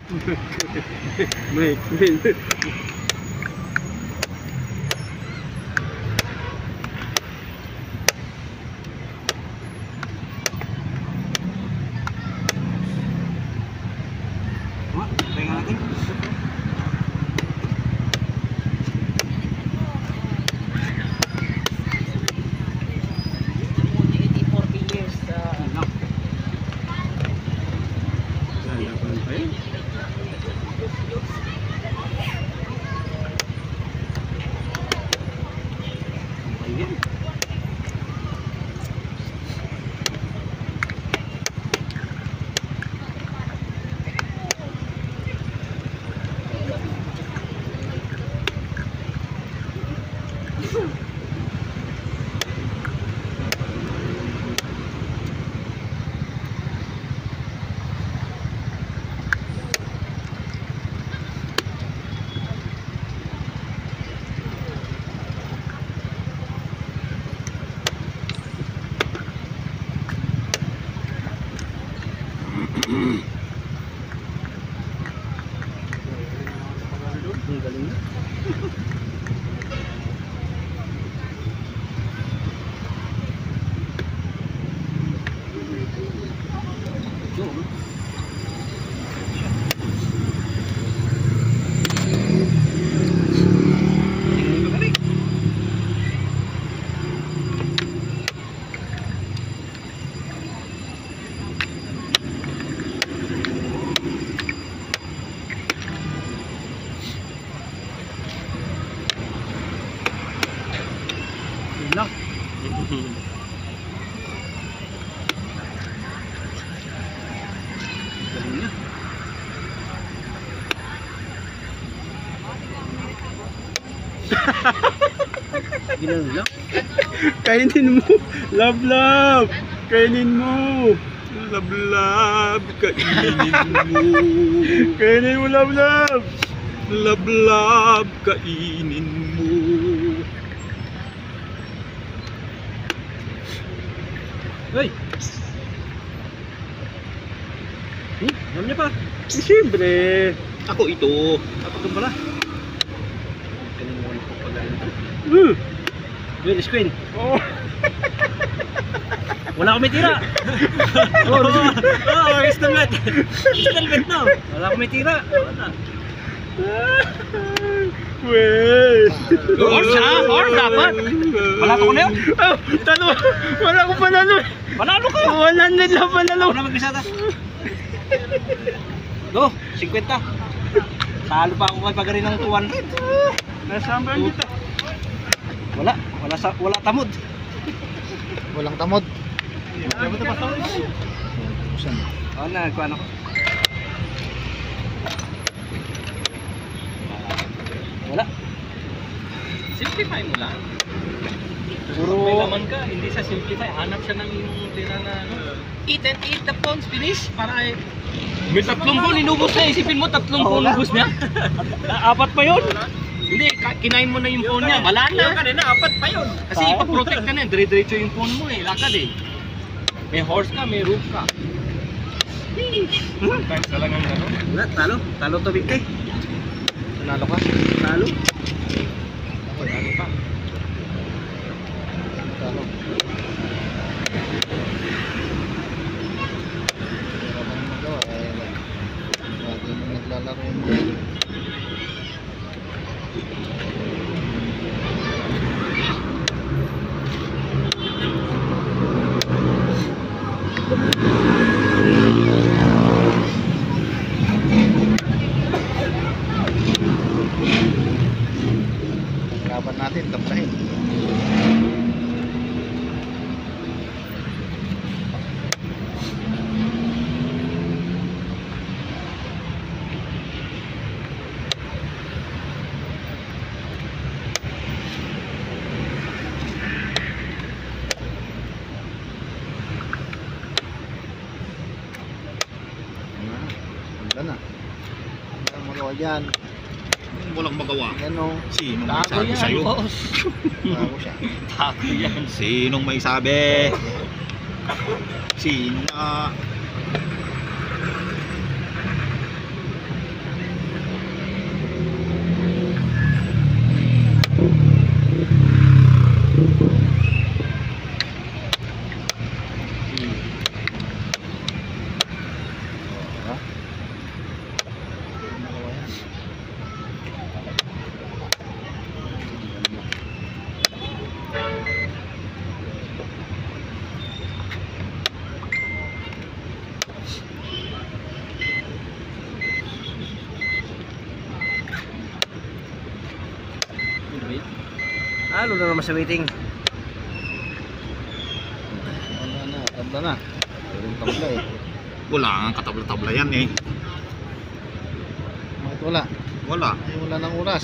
May queen. Tingnan natin. Ang galing na. Lang. Galing niya. Ginawa lang. Kainin mo. Love, love. Kainin mo. Love, love. Kainin mo. Kainin mo, love, love. Love, love. Kainin mo. Hoy! Alam niya pa? Siyempre! Ako ito! Ako ito pala! Galing mo ito pag galing. Well, screen! Oo! Wala akong may tira! Oo! Installment! Installment na! Wala akong may tira! Wala! Well! Horse ha? Horse dapat? Wala ko na yun? Oh! Talo! Wala ko panalo! Panalo ka! 100 lang panalo! Ako na mag-bisata! Do! 50! Talo pa ako kay pagari ng 200! Nasambahan kita! Wala! Wala tamod! Walang tamod. Ayaw mo ito pa tawin? Oo na, nagkuhan ako. Wala. Simplify mo lang. Puro... May laman ka, hindi sa simplify. Hanap siya ng yung tira na ano. Eat and eat the pawns, finish. Para ay... May 3 pound inubos na. Isipin mo, 3 pound inubos niya. 4 pa yun? Hindi, kinain mo na yung phone niya. Wala na. Kanina, 4 pa yun. Kasi ipaprotect ka na. Dire-diretso yung phone mo eh. Lakad eh. May horse ka, may roof ka. Sometimes talagang ano. Wala, talo. Talo to bigay. Nanalo ka? Talo. Ako, ano pa. Talo. Wala bang magawa eh. Lagi mo naglalaro mo. Laban natin, taplahin. Ganda na. Ang magawa dyan. Walang magawa. Yan o. Sinong may Tago sabi yan, sa'yo? boss. Tago siya. Tago yan. Sinong may sabi? Sino? Talo na naman sa waiting. Wala na, tabla na. Walang tabla eh. Wala nga katabla-tabla yan eh. Bakit wala? Wala. Ay, wala ng oras.